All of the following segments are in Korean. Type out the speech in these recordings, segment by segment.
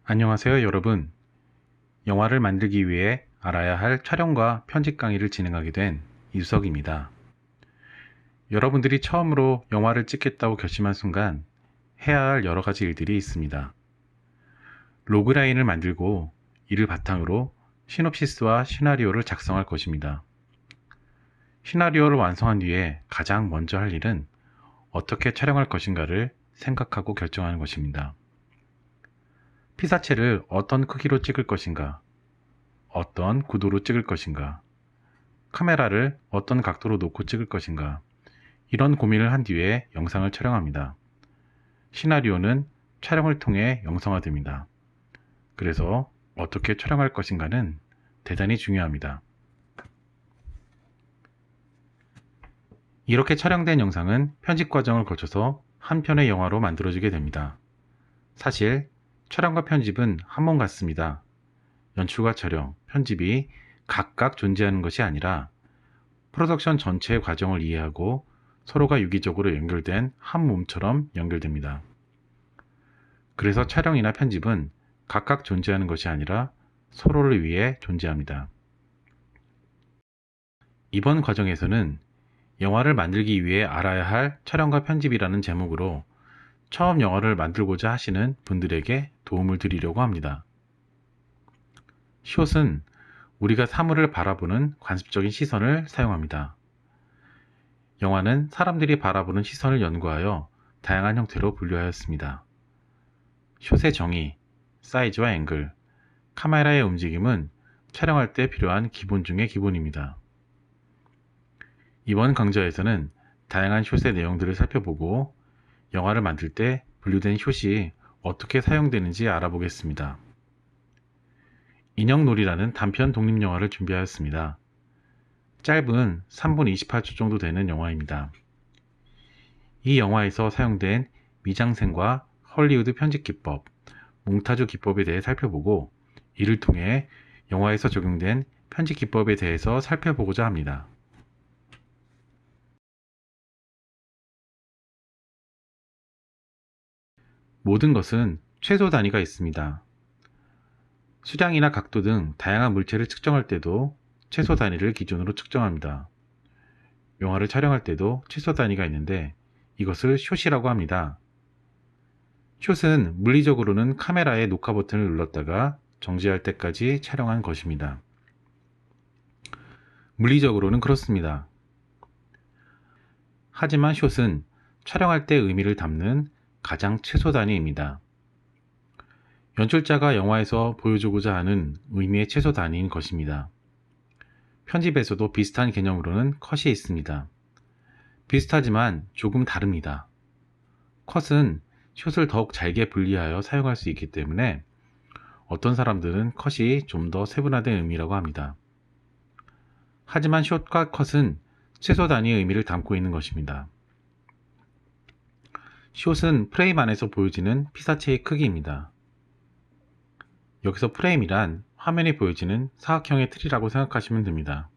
안녕하세요, 여러분. 영화를 만들기 위해 알아야 할 촬영과 편집 강의를 진행하게 된 이수석입니다. 여러분들이 처음으로 영화를 찍겠다고 결심한 순간 해야 할 여러 가지 일들이 있습니다. 로그라인을 만들고 이를 바탕으로 시놉시스와 시나리오를 작성할 것입니다. 시나리오를 완성한 뒤에 가장 먼저 할 일은 어떻게 촬영할 것인가를 생각하고 결정하는 것입니다. 피사체를 어떤 크기로 찍을 것인가, 어떤 구도로 찍을 것인가, 카메라를 어떤 각도로 놓고 찍을 것인가, 이런 고민을 한 뒤에 영상을 촬영합니다. 시나리오는 촬영을 통해 영상화됩니다. 그래서 어떻게 촬영할 것인가는 대단히 중요합니다. 이렇게 촬영된 영상은 편집 과정을 거쳐서 한 편의 영화로 만들어지게 됩니다. 사실 촬영과 편집은 한 몸 같습니다. 연출과 촬영, 편집이 각각 존재하는 것이 아니라 프로덕션 전체의 과정을 이해하고 서로가 유기적으로 연결된 한 몸처럼 연결됩니다. 그래서 촬영이나 편집은 각각 존재하는 것이 아니라 서로를 위해 존재합니다. 이번 과정에서는 영화를 만들기 위해 알아야 할 촬영과 편집이라는 제목으로 처음 영화를 만들고자 하시는 분들에게 도움을 드리려고 합니다. 숏은 우리가 사물을 바라보는 관습적인 시선을 사용합니다. 영화는 사람들이 바라보는 시선을 연구하여 다양한 형태로 분류하였습니다. 숏의 정의, 사이즈와 앵글, 카메라의 움직임은 촬영할 때 필요한 기본 중의 기본입니다. 이번 강좌에서는 다양한 숏의 내용들을 살펴보고 영화를 만들 때 분류된 숏이 어떻게 사용되는지 알아보겠습니다. 인형놀이라는 단편 독립영화를 준비하였습니다. 짧은 3분 28초 정도 되는 영화입니다. 이 영화에서 사용된 미장센과 헐리우드 편집 기법, 몽타주 기법에 대해 살펴보고 이를 통해 영화에서 적용된 편집 기법에 대해서 살펴보고자 합니다. 모든 것은 최소 단위가 있습니다. 수량이나 각도 등 다양한 물체를 측정할 때도 최소 단위를 기준으로 측정합니다. 영화를 촬영할 때도 최소 단위가 있는데 이것을 숏이라고 합니다. 숏은 물리적으로는 카메라의 녹화 버튼을 눌렀다가 정지할 때까지 촬영한 것입니다. 물리적으로는 그렇습니다. 하지만 숏은 촬영할 때 의미를 담는 가장 최소 단위입니다. 연출자가 영화에서 보여주고자 하는 의미의 최소 단위인 것입니다. 편집에서도 비슷한 개념으로는 컷이 있습니다. 비슷하지만 조금 다릅니다. 컷은 숏을 더욱 잘게 분리하여 사용할 수 있기 때문에 어떤 사람들은 컷이 좀 더 세분화된 의미라고 합니다. 하지만 숏과 컷은 최소 단위의 의미를 담고 있는 것입니다. 숏은 프레임 안에서 보여지는 피사체의 크기입니다. 여기서 프레임이란 화면에 보여지는 사각형의 틀이라고 생각하시면 됩니다.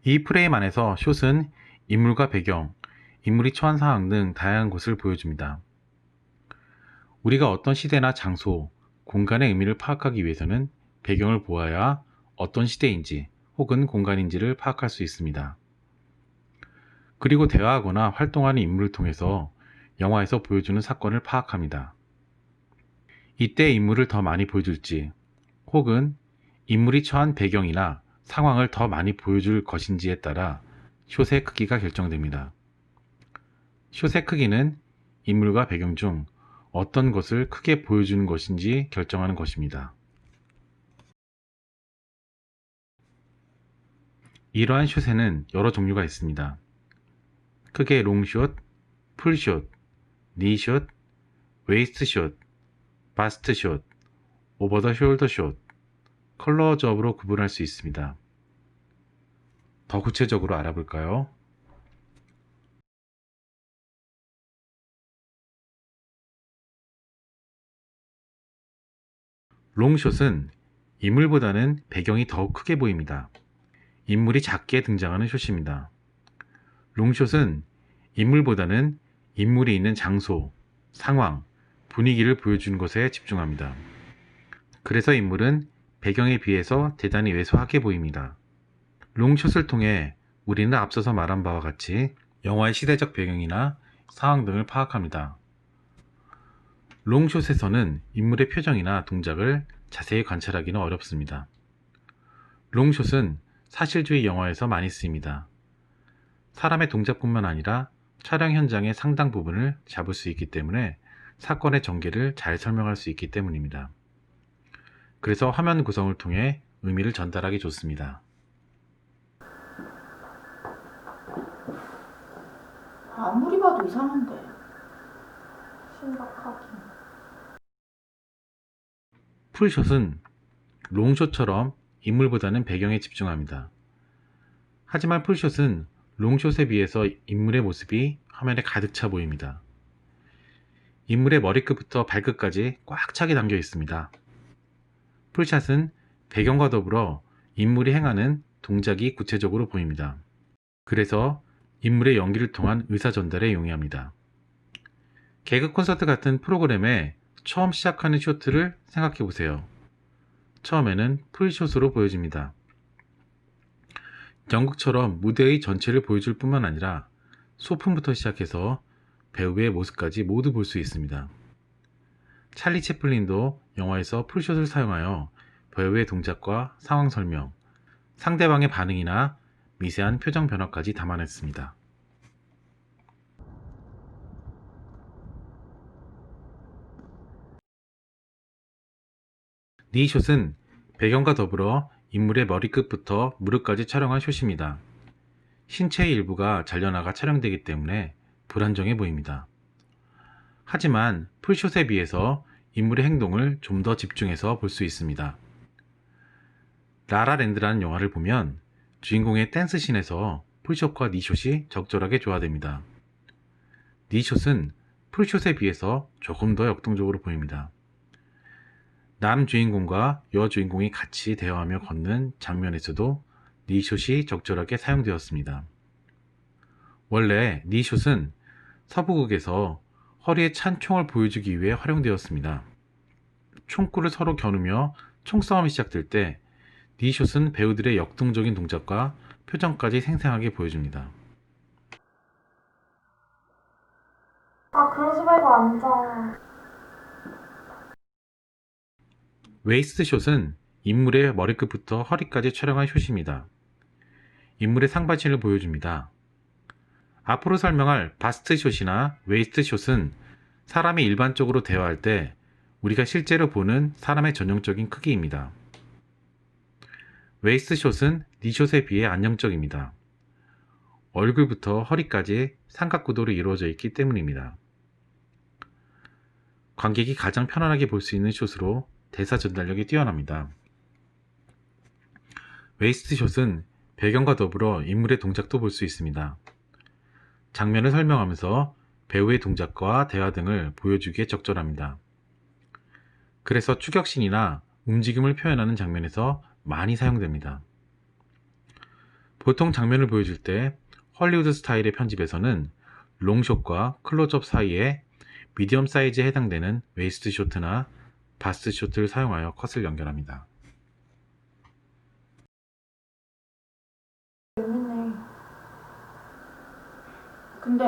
이 프레임 안에서 숏은 인물과 배경, 인물이 처한 상황 등 다양한 것을 보여줍니다. 우리가 어떤 시대나 장소, 공간의 의미를 파악하기 위해서는 배경을 보아야 어떤 시대인지 혹은 공간인지를 파악할 수 있습니다. 그리고 대화하거나 활동하는 인물을 통해서 영화에서 보여주는 사건을 파악합니다. 이때 인물을 더 많이 보여줄지 혹은 인물이 처한 배경이나 상황을 더 많이 보여줄 것인지에 따라 숏의 크기가 결정됩니다. 숏의 크기는 인물과 배경 중 어떤 것을 크게 보여주는 것인지 결정하는 것입니다. 이러한 숏에는 여러 종류가 있습니다. 크게 롱숏, 풀숏, 니숏, 웨이스트숏, 바스트숏, 오버 더 숄더 숏, 컬러저업으로 구분할 수 있습니다. 더 구체적으로 알아볼까요? 롱숏은 인물보다는 배경이 더욱 크게 보입니다. 인물이 작게 등장하는 숏입니다. 롱숏은 인물보다는 인물이 있는 장소, 상황, 분위기를 보여주는 것에 집중합니다. 그래서 인물은 배경에 비해서 대단히 왜소하게 보입니다. 롱숏을 통해 우리는 앞서서 말한 바와 같이 영화의 시대적 배경이나 상황 등을 파악합니다. 롱숏에서는 인물의 표정이나 동작을 자세히 관찰하기는 어렵습니다. 롱숏은 사실주의 영화에서 많이 쓰입니다. 사람의 동작뿐만 아니라 촬영 현장의 상당 부분을 잡을 수 있기 때문에 사건의 전개를 잘 설명할 수 있기 때문입니다. 그래서 화면 구성을 통해 의미를 전달하기 좋습니다. 아무리 봐도 이상한데. 심각하긴. 풀숏은 롱숏처럼 인물보다는 배경에 집중합니다. 하지만 풀숏은 롱숏에 비해서 인물의 모습이 화면에 가득 차 보입니다. 인물의 머리끝부터 발끝까지 꽉 차게 담겨 있습니다. 풀샷은 배경과 더불어 인물이 행하는 동작이 구체적으로 보입니다. 그래서 인물의 연기를 통한 의사 전달에 용이합니다. 개그 콘서트 같은 프로그램에 처음 시작하는 쇼트를 생각해 보세요. 처음에는 풀숏으로 보여집니다. 연극처럼 무대의 전체를 보여줄 뿐만 아니라 소품부터 시작해서 배우의 모습까지 모두 볼 수 있습니다. 찰리 채플린도 영화에서 풀숏을 사용하여 배우의 동작과 상황 설명, 상대방의 반응이나 미세한 표정 변화까지 담아냈습니다. 니숏은 배경과 더불어 인물의 머리끝부터 무릎까지 촬영한 숏입니다. 신체의 일부가 잘려나가 촬영되기 때문에 불안정해 보입니다. 하지만 풀숏에 비해서 인물의 행동을 좀 더 집중해서 볼 수 있습니다. 라라랜드라는 영화를 보면 주인공의 댄스씬에서 풀숏과 니숏이 적절하게 조화됩니다. 니숏은 풀숏에 비해서 조금 더 역동적으로 보입니다. 남주인공과 여주인공이 같이 대화하며 걷는 장면에서도 니숏이 적절하게 사용되었습니다. 원래 니숏은 서부극에서 허리에 찬 총을 보여주기 위해 활용되었습니다. 총구를 서로 겨누며 총싸움이 시작될 때 니숏은 배우들의 역동적인 동작과 표정까지 생생하게 보여줍니다. 그러지 말고 앉아. 웨이스트 숏은 인물의 머리끝부터 허리까지 촬영한 숏입니다. 인물의 상반신을 보여줍니다. 앞으로 설명할 바스트 숏이나 웨이스트 숏은 사람이 일반적으로 대화할 때 우리가 실제로 보는 사람의 전형적인 크기입니다. 웨이스트 숏은 니숏에 비해 안정적입니다. 얼굴부터 허리까지 삼각구도로 이루어져 있기 때문입니다. 관객이 가장 편안하게 볼 수 있는 숏으로 대사 전달력이 뛰어납니다. 웨이스트 숏은 배경과 더불어 인물의 동작도 볼 수 있습니다. 장면을 설명하면서 배우의 동작과 대화 등을 보여주기에 적절합니다. 그래서 추격신이나 움직임을 표현하는 장면에서 많이 사용됩니다. 보통 장면을 보여줄 때 헐리우드 스타일의 편집에서는 롱숏과 클로즈업 사이에 미디엄 사이즈에 해당되는 웨이스트 숏나 바스트 숏을 사용하여 컷을 연결합니다. 재밌네. 근데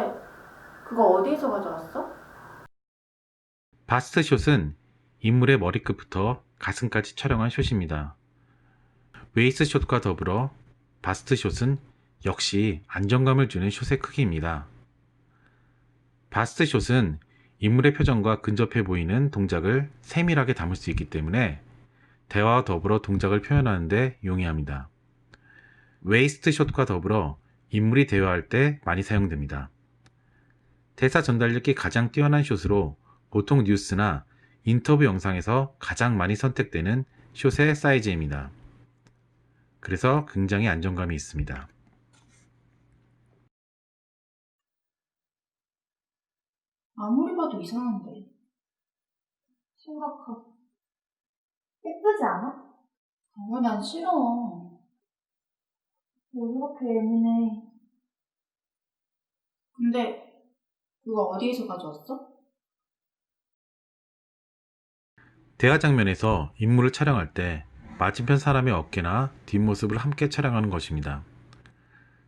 그거 어디에서 가져왔어? 바스트 숏은 인물의 머리끝부터 가슴까지 촬영한 숏입니다. 웨이스트 숏과 더불어 바스트 숏은 역시 안정감을 주는 숏의 크기입니다. 바스트 숏은 인물의 표정과 근접해 보이는 동작을 세밀하게 담을 수 있기 때문에 대화와 더불어 동작을 표현하는 데 용이합니다. 웨이스트 숏과 더불어 인물이 대화할 때 많이 사용됩니다. 대사 전달력이 가장 뛰어난 숏으로 보통 뉴스나 인터뷰 영상에서 가장 많이 선택되는 숏의 사이즈입니다. 그래서 굉장히 안정감이 있습니다. 아무리 봐도 이상한데. 심각하고. 예쁘지 않아? 난 싫어. 왜 그렇게 예민해? 근데 그거 어디에서 가져왔어? 대화 장면에서 인물을 촬영할 때 맞은편 사람의 어깨나 뒷모습을 함께 촬영하는 것입니다.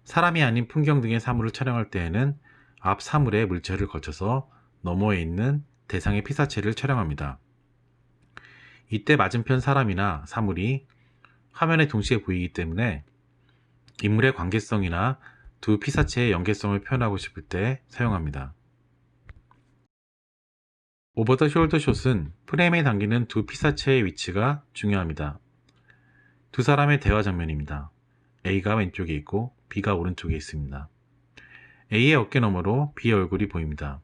사람이 아닌 풍경 등의 사물을 촬영할 때에는 앞 사물의 물체를 거쳐서 너머에 있는 대상의 피사체를 촬영합니다. 이때 맞은편 사람이나 사물이 화면에 동시에 보이기 때문에 인물의 관계성이나 두 피사체의 연계성을 표현하고 싶을 때 사용합니다. 오버 더 숄더 숏은 프레임에 담기는 두 피사체의 위치가 중요합니다. 두 사람의 대화 장면입니다. A가 왼쪽에 있고 B가 오른쪽에 있습니다. A의 어깨 너머로 B의 얼굴이 보입니다.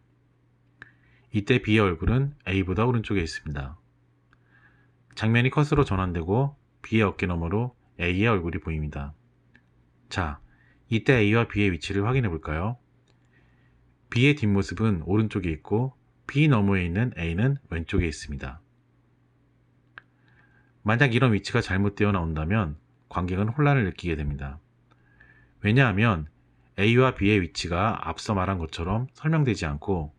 이때 B의 얼굴은 A보다 오른쪽에 있습니다. 장면이 컷으로 전환되고 B의 어깨 너머로 A의 얼굴이 보입니다. 자, 이때 A와 B의 위치를 확인해 볼까요? B의 뒷모습은 오른쪽에 있고 B 너머에 있는 A는 왼쪽에 있습니다. 만약 이런 위치가 잘못되어 나온다면 관객은 혼란을 느끼게 됩니다. 왜냐하면 A와 B의 위치가 앞서 말한 것처럼 설명되지 않고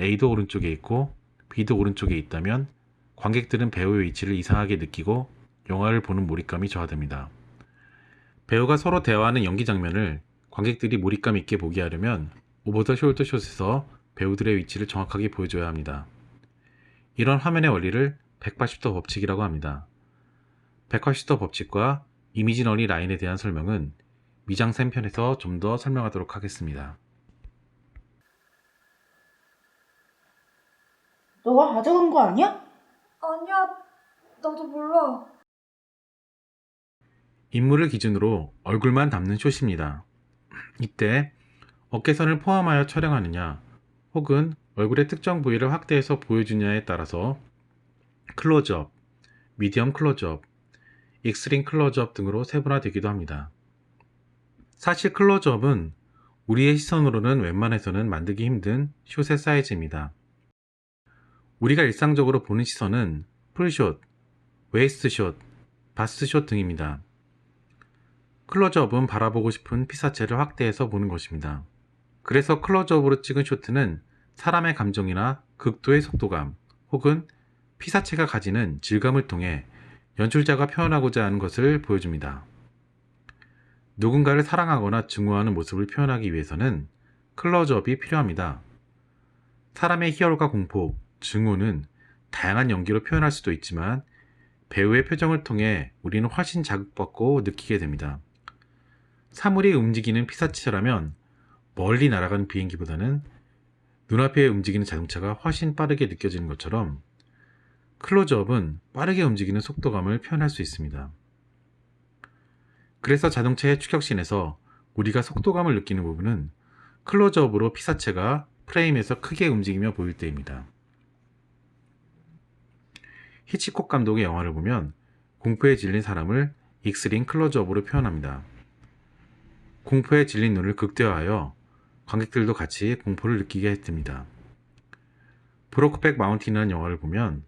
A도 오른쪽에 있고 B도 오른쪽에 있다면 관객들은 배우의 위치를 이상하게 느끼고 영화를 보는 몰입감이 저하됩니다. 배우가 서로 대화하는 연기 장면을 관객들이 몰입감 있게 보게 하려면 오버 더 숄더 숏에서 배우들의 위치를 정확하게 보여줘야 합니다. 이런 화면의 원리를 180도 법칙이라고 합니다. 180도 법칙과 이미지너리 라인에 대한 설명은 미장센 편에서 좀 더 설명하도록 하겠습니다. 너가 가져간 거 아니야? 아니야, 나도 몰라. 인물을 기준으로 얼굴만 담는 숏입니다. 이때 어깨선을 포함하여 촬영하느냐 혹은 얼굴의 특정 부위를 확대해서 보여주냐에 따라서 클로즈업, 미디엄 클로즈업, 익스트림 클로즈업 등으로 세분화되기도 합니다. 사실 클로즈업은 우리의 시선으로는 웬만해서는 만들기 힘든 숏의 사이즈입니다. 우리가 일상적으로 보는 시선은 풀숏, 웨이스트 숏, 바스트 숏 등입니다. 클로즈업은 바라보고 싶은 피사체를 확대해서 보는 것입니다. 그래서 클로즈업으로 찍은 쇼트는 사람의 감정이나 극도의 속도감 혹은 피사체가 가지는 질감을 통해 연출자가 표현하고자 하는 것을 보여줍니다. 누군가를 사랑하거나 증오하는 모습을 표현하기 위해서는 클로즈업이 필요합니다. 사람의 희열과 공포, 증오는 다양한 연기로 표현할 수도 있지만 배우의 표정을 통해 우리는 훨씬 자극받고 느끼게 됩니다. 사물이 움직이는 피사체라면 멀리 날아가는 비행기보다는 눈앞에 움직이는 자동차가 훨씬 빠르게 느껴지는 것처럼 클로즈업은 빠르게 움직이는 속도감을 표현할 수 있습니다. 그래서 자동차의 추격신에서 우리가 속도감을 느끼는 부분은 클로즈업으로 피사체가 프레임에서 크게 움직이며 보일 때입니다. 히치콕 감독의 영화를 보면 공포에 질린 사람을 익스트림 클로즈업으로 표현합니다. 공포에 질린 눈을 극대화하여 관객들도 같이 공포를 느끼게 했습니다. 브로크백 마운틴이라는 영화를 보면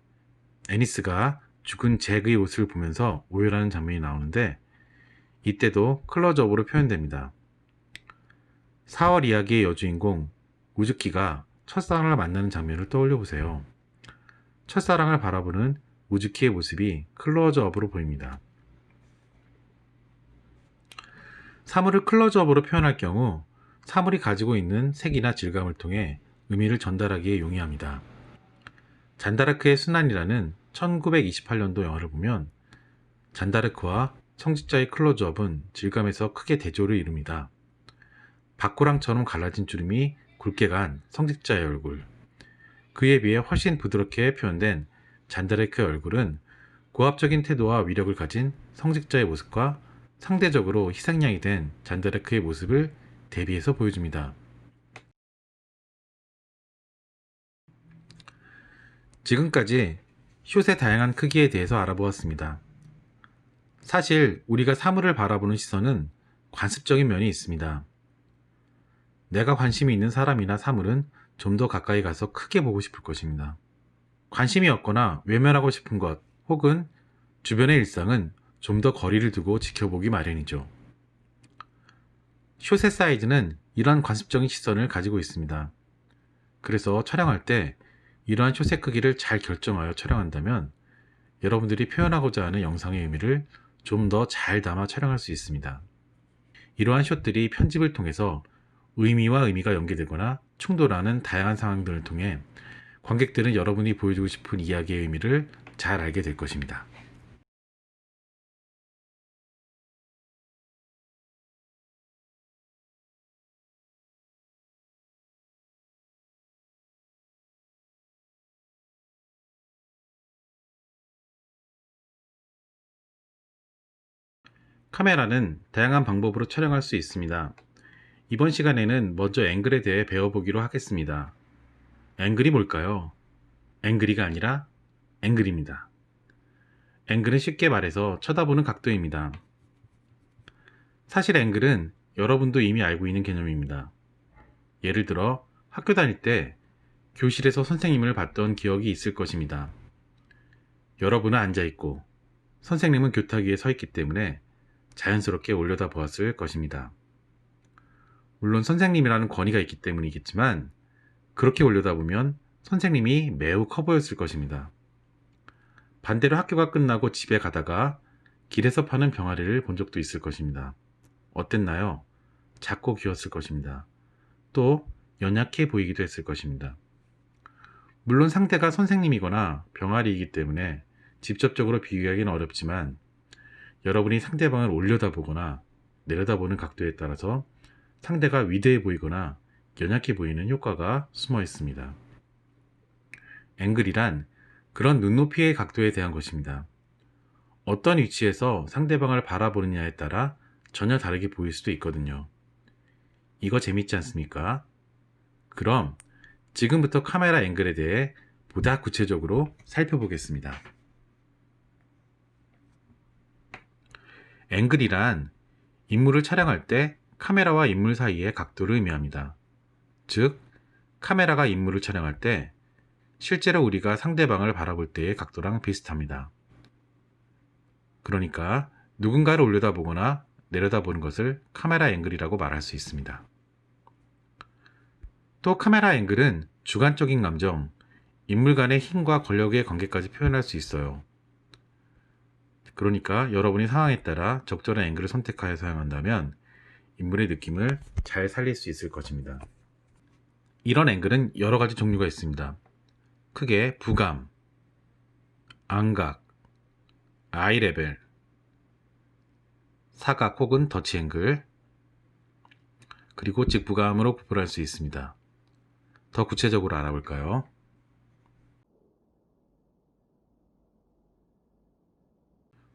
애니스가 죽은 잭의 옷을 보면서 오열하는 장면이 나오는데 이때도 클로즈업으로 표현됩니다. 4월 이야기의 여주인공 우즈키가 첫사랑을 만나는 장면을 떠올려 보세요. 첫사랑을 바라보는 우즈키의 모습이 클로즈업으로 보입니다. 사물을 클로즈업으로 표현할 경우 사물이 가지고 있는 색이나 질감을 통해 의미를 전달하기에 용이합니다. 잔다르크의 순환이라는 1928년도 영화를 보면 잔다르크와 성직자의 클로즈업은 질감에서 크게 대조를 이룹니다. 박고랑처럼 갈라진 주름이 굵게 간 성직자의 얼굴, 그에 비해 훨씬 부드럽게 표현된 잔다르크의 얼굴은 고압적인 태도와 위력을 가진 성직자의 모습과 상대적으로 희생양이 된 잔다르크의 모습을 대비해서 보여줍니다. 지금까지 숏의 다양한 크기에 대해서 알아보았습니다. 사실 우리가 사물을 바라보는 시선은 관습적인 면이 있습니다. 내가 관심이 있는 사람이나 사물은 좀 더 가까이 가서 크게 보고 싶을 것입니다. 관심이 없거나 외면하고 싶은 것 혹은 주변의 일상은 좀 더 거리를 두고 지켜보기 마련이죠. 숏의 사이즈는 이러한 관습적인 시선을 가지고 있습니다. 그래서 촬영할 때 이러한 숏의 크기를 잘 결정하여 촬영한다면 여러분들이 표현하고자 하는 영상의 의미를 좀 더 잘 담아 촬영할 수 있습니다. 이러한 숏들이 편집을 통해서 의미와 의미가 연계되거나 충돌하는 다양한 상황들을 통해 관객들은 여러분이 보여주고 싶은 이야기의 의미를 잘 알게 될 것입니다. 카메라는 다양한 방법으로 촬영할 수 있습니다. 이번 시간에는 먼저 앵글에 대해 배워보기로 하겠습니다. 앵글이 뭘까요? 앵글이가 아니라 앵글입니다. 앵글은 쉽게 말해서 쳐다보는 각도입니다. 사실 앵글은 여러분도 이미 알고 있는 개념입니다. 예를 들어 학교 다닐 때 교실에서 선생님을 봤던 기억이 있을 것입니다. 여러분은 앉아있고 선생님은 교탁 위에 서 있기 때문에 자연스럽게 올려다 보았을 것입니다. 물론 선생님이라는 권위가 있기 때문이겠지만 그렇게 올려다보면 선생님이 매우 커 보였을 것입니다. 반대로 학교가 끝나고 집에 가다가 길에서 파는 병아리를 본 적도 있을 것입니다. 어땠나요? 작고 귀여웠을 것입니다. 또 연약해 보이기도 했을 것입니다. 물론 상대가 선생님이거나 병아리이기 때문에 직접적으로 비교하기는 어렵지만 여러분이 상대방을 올려다보거나 내려다보는 각도에 따라서 상대가 위대해 보이거나 연약해 보이는 효과가 숨어 있습니다. 앵글이란 그런 눈높이의 각도에 대한 것입니다. 어떤 위치에서 상대방을 바라보느냐에 따라 전혀 다르게 보일 수도 있거든요. 이거 재밌지 않습니까? 그럼 지금부터 카메라 앵글에 대해 보다 구체적으로 살펴보겠습니다. 앵글이란 인물을 촬영할 때 카메라와 인물 사이의 각도를 의미합니다. 즉, 카메라가 인물을 촬영할 때 실제로 우리가 상대방을 바라볼 때의 각도랑 비슷합니다. 그러니까 누군가를 올려다보거나 내려다보는 것을 카메라 앵글이라고 말할 수 있습니다. 또 카메라 앵글은 주관적인 감정, 인물 간의 힘과 권력의 관계까지 표현할 수 있어요. 그러니까 여러분이 상황에 따라 적절한 앵글을 선택하여 사용한다면 인물의 느낌을 잘 살릴 수 있을 것입니다. 이런 앵글은 여러 가지 종류가 있습니다. 크게 부감, 안각, 아이 레벨, 사각 혹은 더치 앵글, 그리고 직부감으로 구분할 수 있습니다. 더 구체적으로 알아볼까요?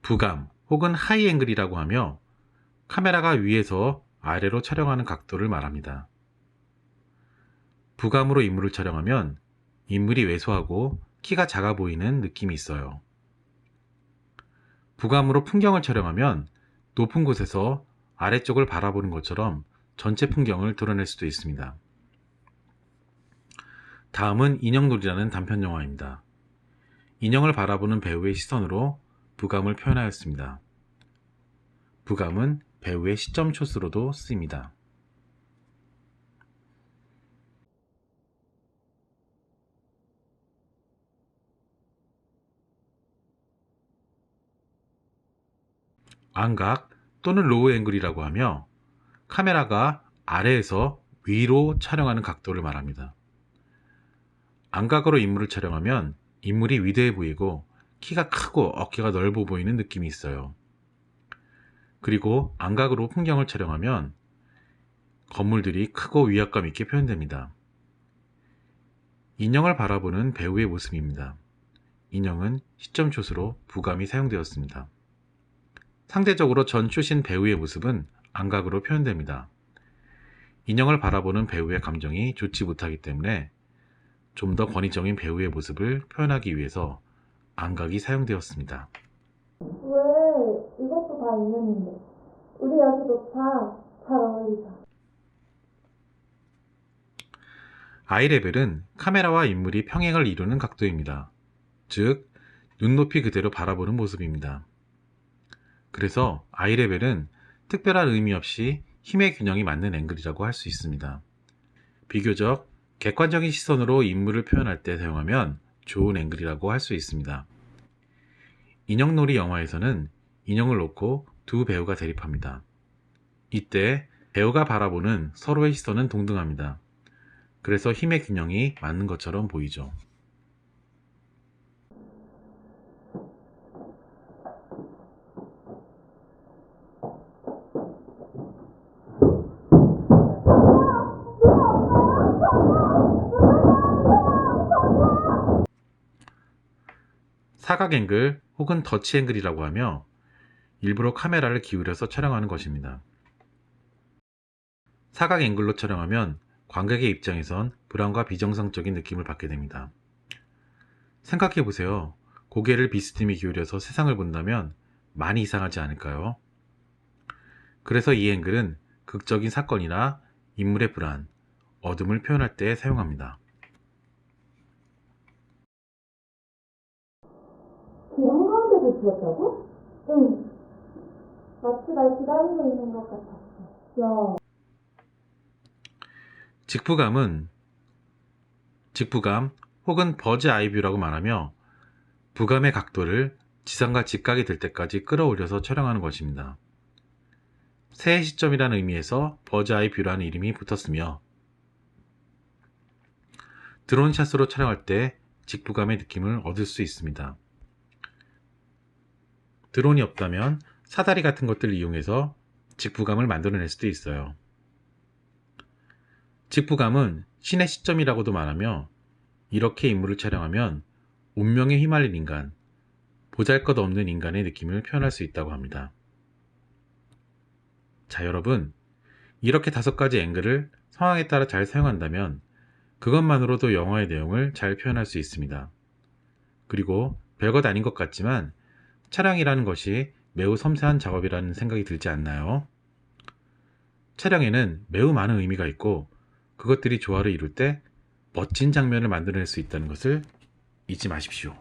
부감 혹은 하이 앵글이라고 하며 카메라가 위에서 아래로 촬영하는 각도를 말합니다. 부감으로 인물을 촬영하면 인물이 왜소하고 키가 작아 보이는 느낌이 있어요. 부감으로 풍경을 촬영하면 높은 곳에서 아래쪽을 바라보는 것처럼 전체 풍경을 드러낼 수도 있습니다. 다음은 인형놀이라는 단편 영화입니다. 인형을 바라보는 배우의 시선으로 부감을 표현하였습니다. 부감은 배우의 시점 숏으로도 쓰입니다. 안각 또는 로우 앵글이라고 하며 카메라가 아래에서 위로 촬영하는 각도를 말합니다. 안각으로 인물을 촬영하면 인물이 위대해 보이고 키가 크고 어깨가 넓어 보이는 느낌이 있어요. 그리고 안각으로 풍경을 촬영하면 건물들이 크고 위압감 있게 표현됩니다. 인형을 바라보는 배우의 모습입니다. 인형은 시점숏으로 부감이 사용되었습니다. 상대적으로 전숏인 배우의 모습은 안각으로 표현됩니다. 인형을 바라보는 배우의 감정이 좋지 못하기 때문에 좀 더 권위적인 배우의 모습을 표현하기 위해서 안각이 사용되었습니다. 왜? 이것도 다 인연인데. 우리 아주 좋다. 잘 어울리자. 아이레벨은 카메라와 인물이 평행을 이루는 각도입니다. 즉, 눈높이 그대로 바라보는 모습입니다. 그래서 아이레벨은 특별한 의미 없이 힘의 균형이 맞는 앵글이라고 할 수 있습니다. 비교적 객관적인 시선으로 인물을 표현할 때 사용하면 좋은 앵글이라고 할 수 있습니다. 인형놀이 영화에서는 인형을 놓고 두 배우가 대립합니다. 이때 배우가 바라보는 서로의 시선은 동등합니다. 그래서 힘의 균형이 맞는 것처럼 보이죠. 사각 앵글 혹은 더치 앵글이라고 하며 일부러 카메라를 기울여서 촬영하는 것입니다. 사각 앵글로 촬영하면 관객의 입장에선 불안과 비정상적인 느낌을 받게 됩니다. 생각해 보세요. 고개를 비스듬히 기울여서 세상을 본다면 많이 이상하지 않을까요? 그래서 이 앵글은 극적인 사건이나 인물의 불안, 어둠을 표현할 때 사용합니다. 길 한가운데서 죽었다고? 응. 마치 날 기다리고 있는 것 같았어. 야, 직부감 혹은 버즈 아이 뷰라고 말하며 부감의 각도를 지상과 직각이 될 때까지 끌어올려서 촬영하는 것입니다. 새해 시점이라는 의미에서 버즈 아이 뷰라는 이름이 붙었으며 드론샷으로 촬영할 때 직부감의 느낌을 얻을 수 있습니다. 드론이 없다면 사다리 같은 것들을 이용해서 직부감을 만들어낼 수도 있어요. 직부감은 신의 시점이라고도 말하며 이렇게 인물을 촬영하면 운명에 휘말린 인간, 보잘것없는 인간의 느낌을 표현할 수 있다고 합니다. 자, 여러분, 이렇게 5가지 앵글을 상황에 따라 잘 사용한다면 그것만으로도 영화의 내용을 잘 표현할 수 있습니다. 그리고 별것 아닌 것 같지만 촬영이라는 것이 매우 섬세한 작업이라는 생각이 들지 않나요? 촬영에는 매우 많은 의미가 있고 그것들이 조화를 이룰 때 멋진 장면을 만들어낼 수 있다는 것을 잊지 마십시오.